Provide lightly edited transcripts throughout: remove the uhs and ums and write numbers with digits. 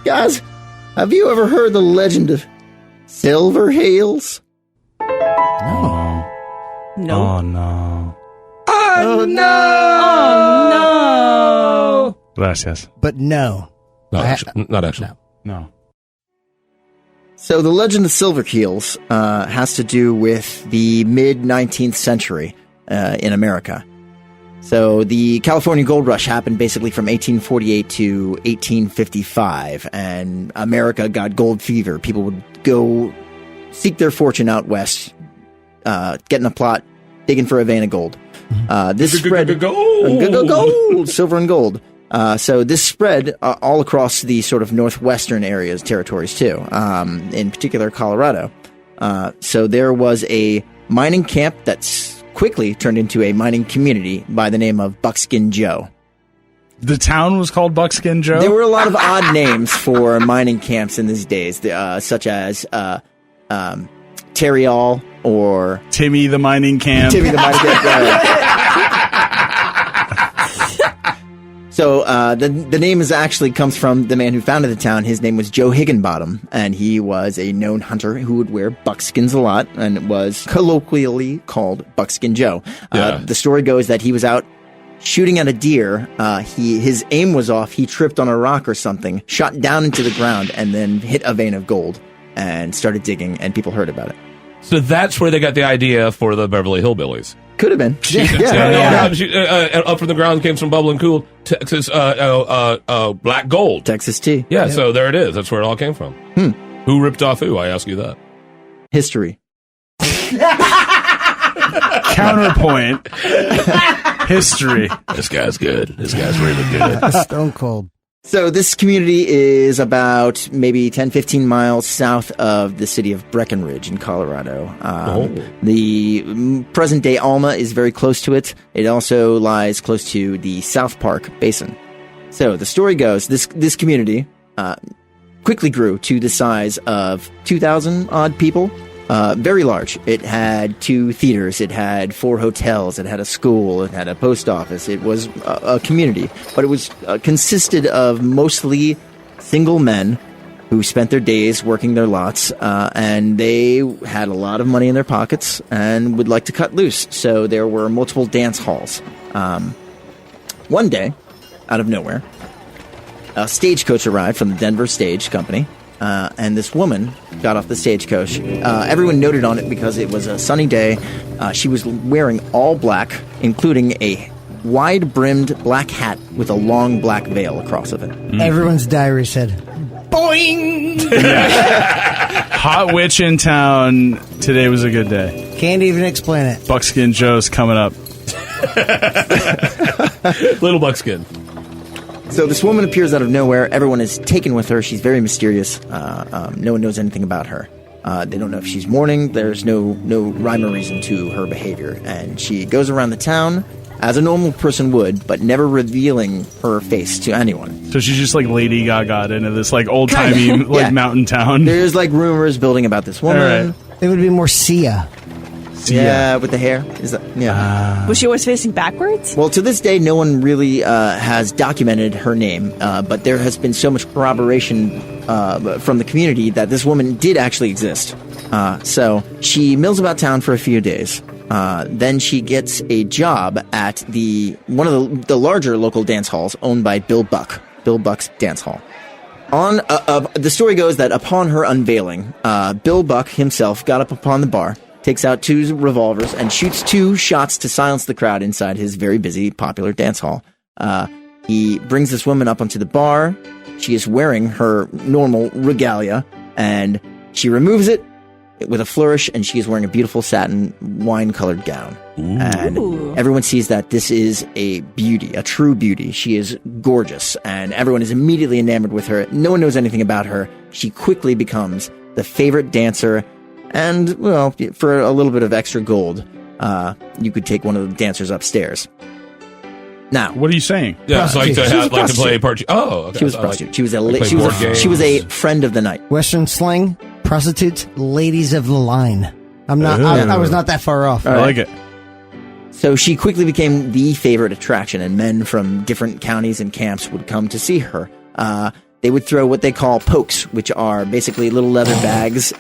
Guys, have you ever heard the legend of Silverheels? No. Oh, no. Oh, no! Oh, no! Gracias. But no. Not actually. No. So the legend of Silverheels has to do with the mid-19th century in America. So the California Gold Rush happened basically from 1848 to 1855, and America got gold fever. People would go seek their fortune out west, getting a plot, digging for a vein of gold. This spread gold, silver and gold. So this spread all across the sort of northwestern areas, territories too, in particular Colorado. So there was a mining camp that's quickly turned into a mining community by the name of Buckskin Joe. The town was called Buckskin Joe? There were a lot of odd names for mining camps in these days, such as Terriall or Timmy the Mining Camp. Timmy the Mining Camp. So the name actually comes from the man who founded the town. His name was Joe Higginbottom, and he was a known hunter who would wear buckskins a lot and was colloquially called Buckskin Joe. The story goes that he was out shooting at a deer. His aim was off. He tripped on a rock or something, shot down into the ground, and then hit a vein of gold and started digging, and people heard about it. So that's where they got the idea for the Beverly Hillbillies. Could have been. Up from the ground came some bubbling cool Texas black gold. Texas tea. Yeah, so there it is. That's where it all came from. Who ripped off who? I ask you that. History. Counterpoint. History. This guy's good. This guy's really good. Stone cold. So this community is about maybe 10, 15 miles south of the city of Breckenridge in Colorado. The present-day Alma is very close to it. It also lies close to the South Park Basin. So the story goes, this community quickly grew to the size of 2,000-odd people. Very large. It had 2 theaters, it had 4 hotels, it had a school, it had a post office. It was a community, but it was consisted of mostly single men who spent their days working their lots, and they had a lot of money in their pockets and would like to cut loose. So there were multiple dance halls. One day, out of nowhere, a stagecoach arrived from the Denver Stage Company. And this woman got off the stagecoach. Everyone noted on it because it was a sunny day. She was wearing all black, including a wide-brimmed black hat with a long black veil across of it. Everyone's diary said, boing! Hot witch in town. Today was a good day. Can't even explain it. Buckskin Joe's coming up. Little buckskin. So this woman appears out of nowhere. Everyone is taken with her. She's very mysterious. No one knows anything about her. They don't know if she's mourning. There's no rhyme or reason to her behavior. And she goes around the town as a normal person would, but never revealing her face to anyone. So she's just like Lady Gaga into this like old-timey like mountain town. There's like rumors building about this woman. Right. It would be more Sia. Yeah, with the hair. Is that, Was she always facing backwards? Well, to this day, no one really has documented her name, but there has been so much corroboration from the community that this woman did actually exist. So she mills about town for a few days. Then she gets a job at one of the larger local dance halls owned by Bill Buck's Dance Hall. The story goes that upon her unveiling, Bill Buck himself got up upon the bar, takes out 2 revolvers, and shoots 2 shots to silence the crowd inside his very busy, popular dance hall. He brings this woman up onto the bar. She is wearing her normal regalia, and she removes it with a flourish, and she is wearing a beautiful satin wine-colored gown. Ooh. And everyone sees that this is a beauty, a true beauty. She is gorgeous, and everyone is immediately enamored with her. No one knows anything about her. She quickly becomes the favorite dancer. And, well, for a little bit of extra gold, you could take one of the dancers upstairs. Now, what are you saying? Yeah, it's like to play part. Oh, okay. She was a prostitute. She was she was a friend of the night. Western slang, prostitutes, ladies of the line. I was not that far off. I like it. So she quickly became the favorite attraction, and men from different counties and camps would come to see her. they would throw what they call pokes, which are basically little leather bags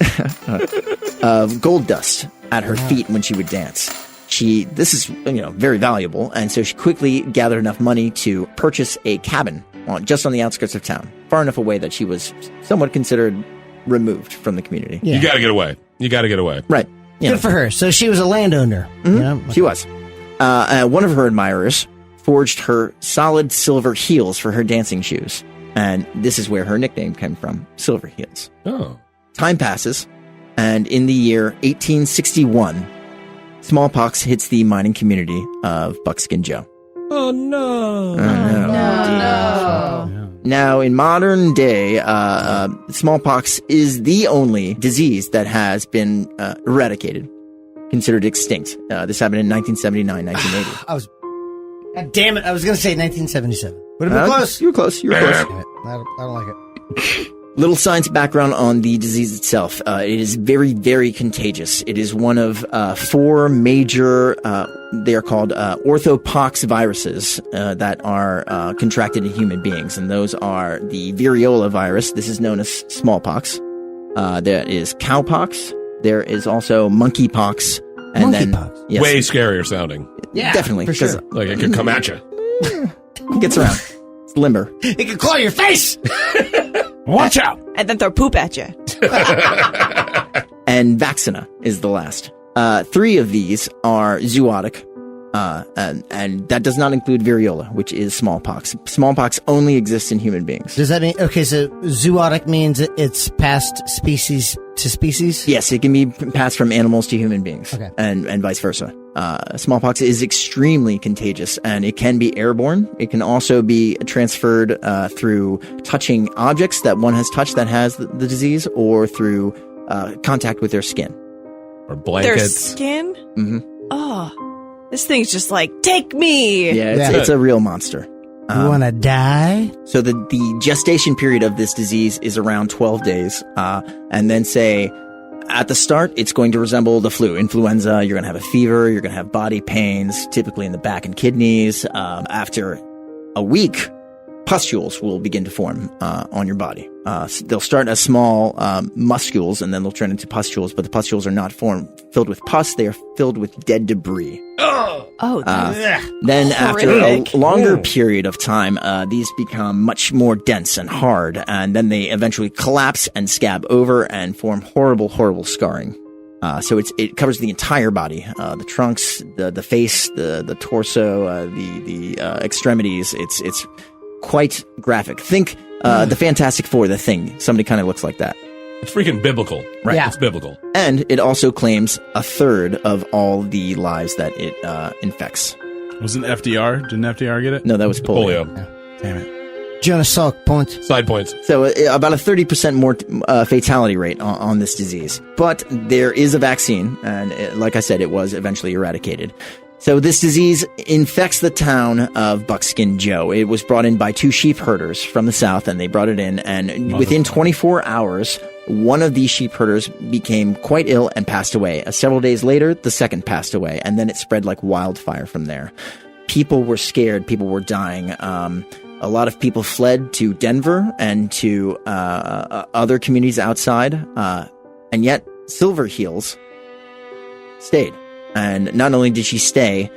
of gold dust at her feet when she would dance. This is very valuable, and so she quickly gathered enough money to purchase a cabin just on the outskirts of town, far enough away that she was somewhat considered removed from the community. You got to get away. Right. Good for her. So she was a landowner. Mm-hmm. She was. One of her admirers forged her solid silver heels for her dancing shoes. And this is where her nickname came from, Silverheels. Oh. Time passes, and in the year 1861, smallpox hits the mining community of Buckskin Joe. Oh, no. No. Now, in modern day, smallpox is the only disease that has been eradicated, considered extinct. This happened in 1979, 1980. God damn it. I was going to say 1977. Would have been close. You were close. You were close. Damn it. I don't like it. Little science background on the disease itself. It is very, very contagious. It is one of 4 major, they are called orthopox viruses that are contracted in human beings. And those are the variola virus. This is known as smallpox. There is cowpox. There is also monkeypox. And Monkeypox? Yes, Way scarier sounding. Yeah, definitely. for sure. Like it could come at you. It gets around. It's limber. It can claw your face. Watch out! And then throw poop at you. And vaccina is the last. 3 of these are zoonotic, and that does not include variola, which is smallpox. Smallpox only exists in human beings. Does that mean, okay, so zoonotic means it's passed species to species? Yes, it can be passed from animals to human beings, okay, and vice versa. Smallpox is extremely contagious, and it can be airborne. It can also be transferred through touching objects that one has touched that has the disease, or through contact with their skin. Or blankets. Their skin? Mm-hmm. Oh, this thing's just like, take me! Yeah, it's a real monster. You want to die? So the gestation period of this disease is around 12 days. And then say, at the start, it's going to resemble the flu, influenza. You're going to have a fever. You're going to have body pains, typically in the back and kidneys. After a week, pustules will begin to form on your body. They'll start as small muscules, and then they'll turn into pustules. But the pustules are not filled with pus. They are filled with dead debris. Oh, then after a horrific. longer period of time, these become much more dense and hard, and then they eventually collapse and scab over and form horrible, horrible scarring. So it covers the entire body, the trunks, the face, the torso, the extremities. It's quite graphic. Think the Fantastic Four, The Thing. Somebody kind of looks like that. It's freaking biblical. Right. Yeah. It's biblical. And it also claims 1/3 of all the lives that it infects. Wasn't FDR? Didn't FDR get it? No, that was polio. Damn it. Jonas Salk, point. Side points. So about a 30% more fatality rate on this disease. But there is a vaccine, and like I said, it was eventually eradicated. So this disease infects the town of Buckskin Joe. It was brought in by 2 sheep herders from the south, and they brought it in. And within 24 hours, one of these sheep herders became quite ill and passed away. Several days later, the second passed away, and then it spread like wildfire from there. People were scared. People were dying. A lot of people fled to Denver and to other communities outside. And yet, Silverheels stayed. And not only did she stay,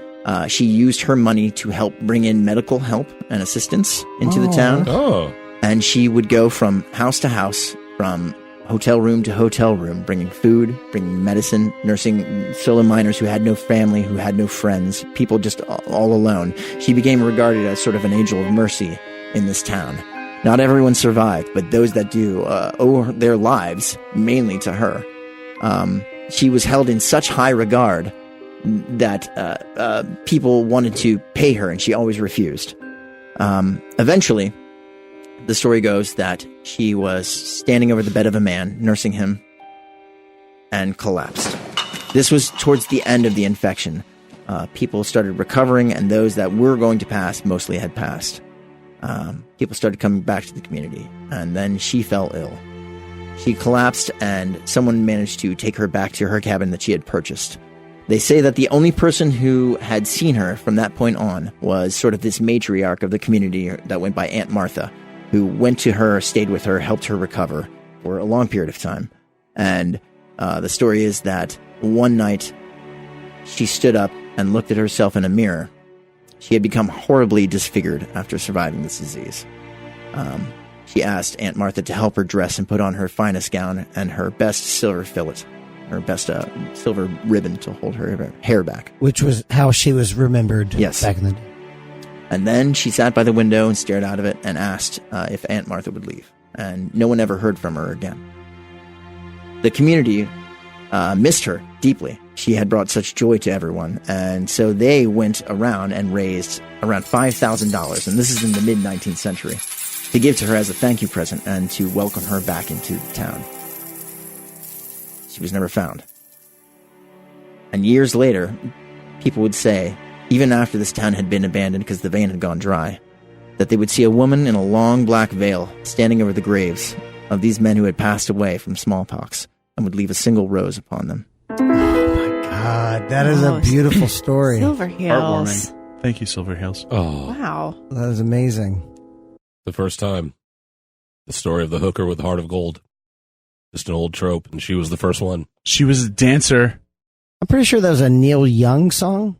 she used her money to help bring in medical help and assistance into the town. Oh. And she would go from house to house, from hotel room to hotel room, bringing food, bringing medicine, nursing solo miners who had no family, who had no friends, people just all alone. She became regarded as sort of an angel of mercy in this town. Not everyone survived, but those that do owe their lives mainly to her. She was held in such high regard that people wanted to pay her, and she always refused. Eventually, the story goes that she was standing over the bed of a man, nursing him, and collapsed. This was towards the end of the infection. People started recovering, and those that were going to pass mostly had passed. People started coming back to the community, and then she fell ill. She collapsed, and someone managed to take her back to her cabin that she had purchased. They say that the only person who had seen her from that point on was sort of this matriarch of the community that went by Aunt Martha. who went to her, stayed with her, helped her recover for a long period of time. And the story is that one night she stood up and looked at herself in a mirror. She had become horribly disfigured after surviving this disease. She asked Aunt Martha to help her dress and put on her finest gown and her best silver fillet, her best silver ribbon to hold her hair back. Which was how she was remembered Yes. back in the day. And then she sat by the window and stared out of it and asked if Aunt Martha would leave. And no one ever heard from her again. The community missed her deeply. She had brought such joy to everyone. And so they went around and raised around $5,000, and this is in the mid-19th century, to give to her as a thank you present and to welcome her back into the town. She was never found. And years later, people would say, even after this town had been abandoned because the vein had gone dry, that they would see a woman in a long black veil standing over the graves of these men who had passed away from smallpox and would leave a single rose upon them. God, that is a beautiful story. Silverheels. Heartwarming. Thank you, Silverheels. Oh, Wow. That is amazing. the first time. The story of the hooker with the heart of gold. Just an old trope, and she was the first one. She was a dancer. I'm pretty sure that was a Neil Young song.